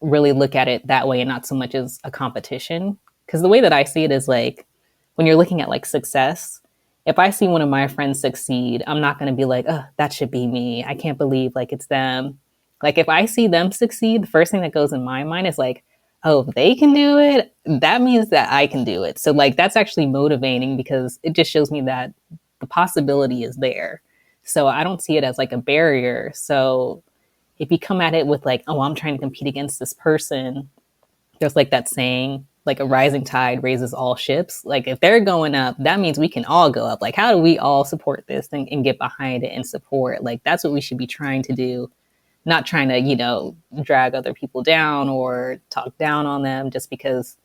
really look at it that way and not so much as a competition. Because the way that I see it is like when you're looking at like success, if I see one of my friends succeed, I'm not going to be like, oh, that should be me. I can't believe like it's them. Like if I see them succeed, the first thing that goes in my mind is like, oh, if they can do it, that means that I can do it. So like that's actually motivating because it just shows me that the possibility is there. So I don't see it as like a barrier. So if you come at it with like, oh, I'm trying to compete against this person, there's like that saying, like a rising tide raises all ships. Like if they're going up, that means we can all go up. Like how do we all support this thing and get behind it and support? Like that's what we should be trying to do, not trying to, drag other people down or talk down on them just because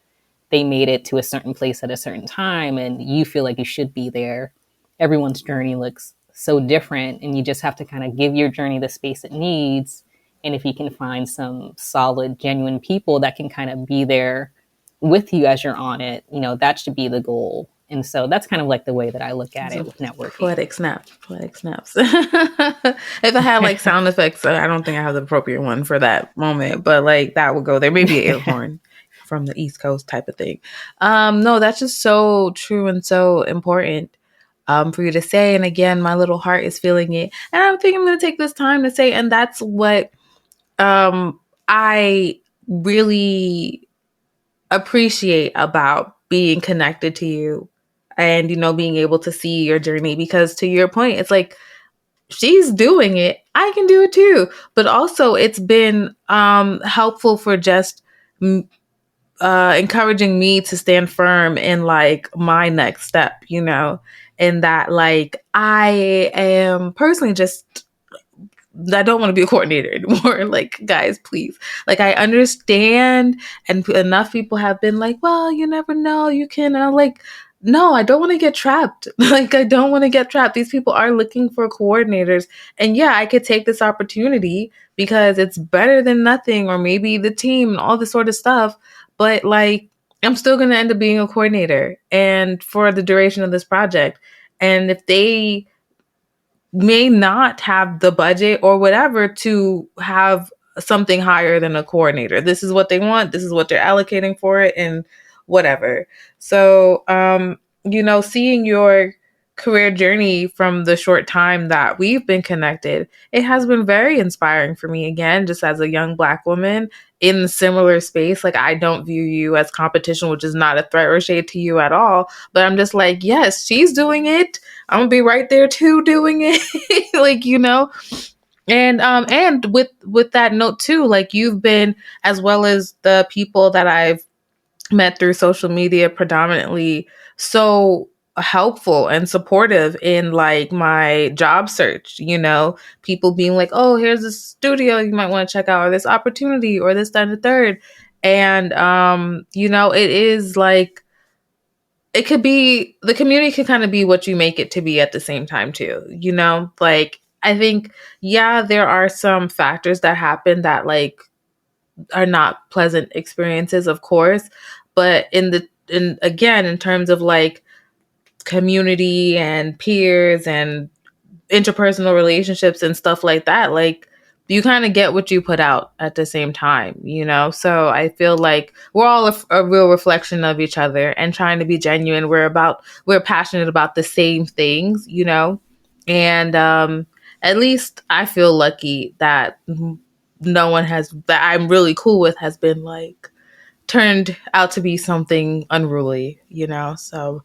they made it to a certain place at a certain time and you feel like you should be there. Everyone's journey looks so different, and you just have to kind of give your journey the space it needs. And if you can find some solid, genuine people that can kind of be there with you as you're on it, that should be the goal. And so that's kind of like the way that I look at it So with networking. poetic snaps, poetic snaps. If I had like sound effects, I don't think I have the appropriate one for that moment, but like that would go there. Maybe an air horn from the East Coast type of thing. No, that's just so true and so important for you to say. And again, my little heart is feeling it. And I think I'm going to take this time to say, and that's what I really appreciate about being connected to you and being able to see your journey, because to your point, it's like she's doing it, I can do it too. But also it's been helpful for just encouraging me to stand firm in like my next step, in that like I am personally just I don't want to be a coordinator anymore. Like, guys, please. Like, I understand, and enough people have been like, well, you never know. You can, like, no, I don't want to get trapped. Like, I don't want to get trapped. These people are looking for coordinators. And yeah, I could take this opportunity because it's better than nothing, or maybe the team and all this sort of stuff. But, like, I'm still going to end up being a coordinator and for the duration of this project. And if they may not have the budget or whatever to have something higher than a coordinator. This is what they want. This is what they're allocating for it and whatever. So, seeing your career journey from the short time that we've been connected, it has been very inspiring for me again, just as a young Black woman in similar space. Like, I don't view you as competition, which is not a threat or shade to you at all. But I'm just like, yes, she's doing it. I'm gonna be right there too doing it. Like, and with that note too, like you've been, as well as the people that I've met through social media predominantly, so helpful and supportive in like my job search, people being like, oh, here's a studio you might want to check out, or this opportunity, or this, that, and the third. And it is like, it could be, the community could kind of be what you make it to be at the same time too, like I think, yeah, there are some factors that happen that like are not pleasant experiences, of course, but in terms of like community and peers and interpersonal relationships and stuff like that, like you kind of get what you put out at the same time, so I feel like we're all a real reflection of each other and trying to be genuine. We're passionate about the same things, and at least I feel lucky that no one that I'm really cool with has been like turned out to be something unruly, so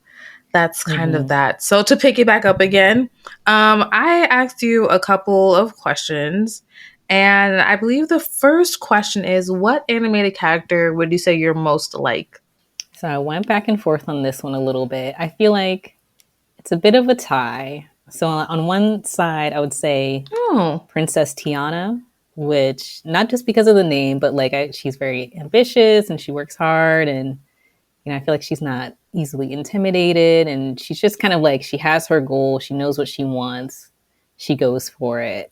that's kind of Mm-hmm. that. So to pick it back up again, I asked you a couple of questions, and I believe the first question is, what animated character would you say you're most like? So I went back and forth on this one a little bit. I feel like it's a bit of a tie. So on one side, I would say Oh, Princess Tiana, which not just because of the name, but like she's very ambitious and she works hard, and I feel like she's not easily intimidated, and she's just kind of like, she has her goal, she knows what she wants, she goes for it.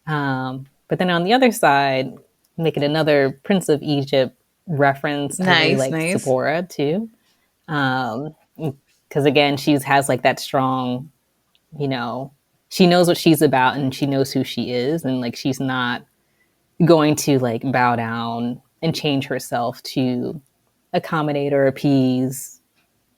But then on the other side, making another Prince of Egypt reference, I really nice, like nice. Sephora too. Because again, she has like that strong, you know, she knows what she's about and she knows who she is, and like she's not going to like bow down and change herself to accommodate or appease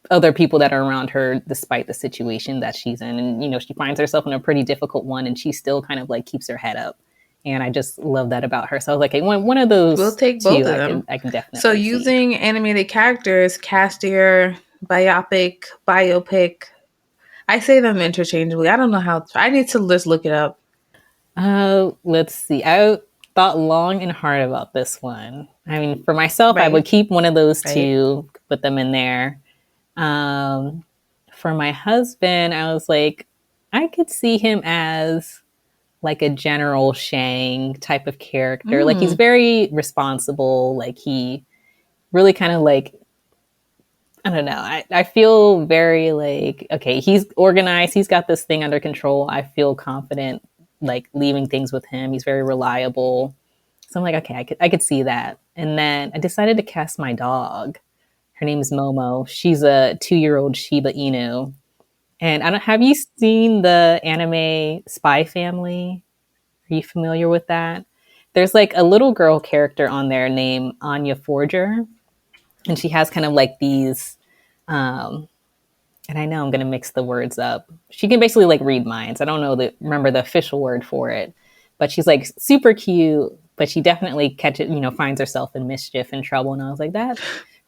other people that are around her despite the situation that she's in. And she finds herself in a pretty difficult one, and she still kind of like keeps her head up, and I just love that about her. So I was like, hey, one of We'll those take both two of I can them. I can So definitely see. using animated characters, Castier, biopic. I say them interchangeably. I don't know how. I need to just look it up. Let's see. I thought long and hard about this one. I mean, for myself, I would Right, keep one of those right. two, put them in there. Um, for my husband, I was like, I could see him as like a General Shang type of character. Like he's Mm. very responsible. Like he really kind of like, I don't know. I feel very like, okay, he's organized. He's got this thing under control. I feel confident like leaving things with him. He's very reliable. So I'm like, okay, I could see that. And then I decided to cast my dog. Her name is Momo. She's a 2-year-old Shiba Inu. And I don't, have you seen the anime Spy Family? Are you familiar with that? There's like a little girl character on there named Anya Forger, and she has kind of like these um, and I know I'm going to mix the words up. She can basically like read minds. I don't remember the official word for it, but she's like super cute. But she definitely finds herself in mischief and trouble. And I was like, that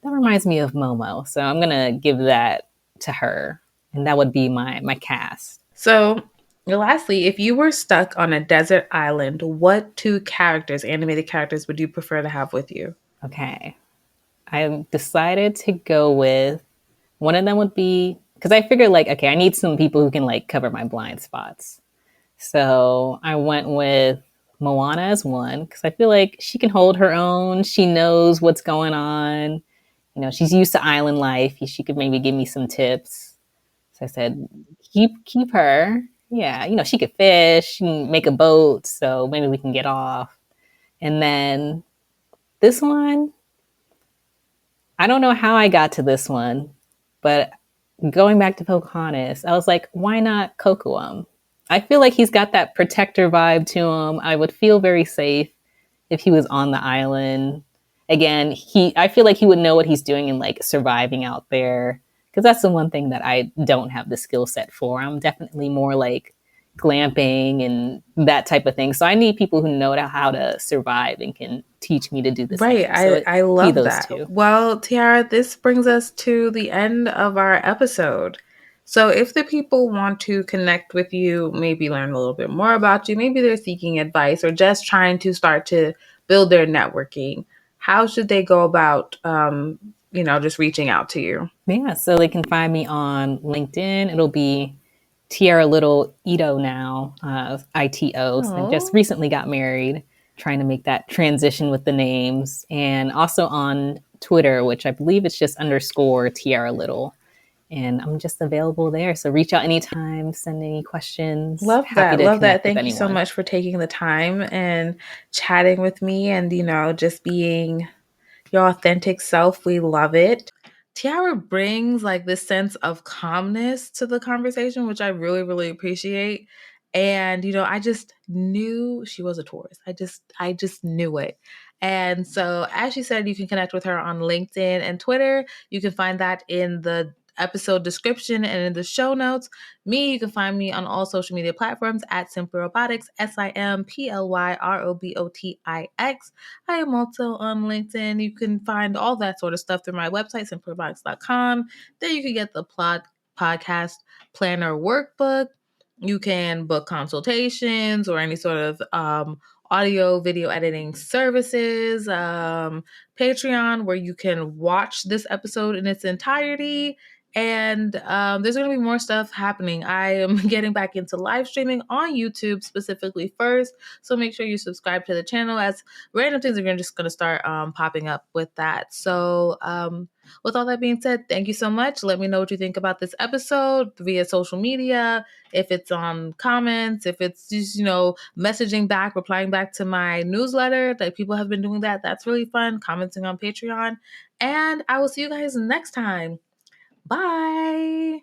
reminds me of Momo. So I'm gonna give that to her, and that would be my cast. So, lastly, if you were stuck on a desert island, what two characters, animated characters, would you prefer to have with you? Okay, I decided to go with one of them would be because I figured like, okay, I need some people who can like cover my blind spots. So I went with Moana as one because I feel like she can hold her own. She knows what's going on. You know, she's used to island life. She could maybe give me some tips. So I said, keep her. Yeah, you know, she could fish, she can make a boat, so maybe we can get off. And then this one, I don't know how I got to this one, but going back to Pocahontas, I was like, why not Kocoum? I feel like he's got that protector vibe to him. I would feel very safe if he was on the island. Again, I feel like he would know what he's doing and like surviving out there. Because that's the one thing that I don't have the skill set for. I'm definitely more like glamping and that type of thing. So I need people who know how to survive and can teach me to do the Right. same. So I be love those that. two. Well, Tiara, this brings us to the end of our episode. So if the people want to connect with you, maybe learn a little bit more about you, maybe they're seeking advice or just trying to start to build their networking, how should they go about, just reaching out to you? Yeah, so they can find me on LinkedIn. It'll be Tiara Little Ito now, ITO. So I just Oh, recently got married, trying to make that transition with the names. And also on Twitter, which I believe it's just underscore Tiara Little. And I'm just available there. So reach out anytime, send any questions. love Happy that. to Love that. connect with Thank you so anyone. much for taking the time and chatting with me and, just being your authentic self. We love it. Tiara brings like this sense of calmness to the conversation, which I really, really appreciate. And I just knew she was a Taurus. I just knew it. And so, as she said, you can connect with her on LinkedIn and Twitter. You can find that in the episode description and in the show notes. Me, you can find me on all social media platforms at SimplyRobotix, SimplyRobotix. I am also on LinkedIn. You can find all that sort of stuff through my website, SimplyRobotix.com. There you can get the podcast planner workbook. You can book consultations or any sort of audio, video editing services. Patreon, where you can watch this episode in its entirety. And there's going to be more stuff happening. I am getting back into live streaming on YouTube specifically first. So make sure you subscribe to the channel, as random things are just going to start popping up with that. So with all that being said, thank you so much. Let me know what you think about this episode via social media. If it's on comments, if it's just, messaging back, replying back to my newsletter, that people have been doing that. That's really fun. Commenting on Patreon. And I will see you guys next time. Bye.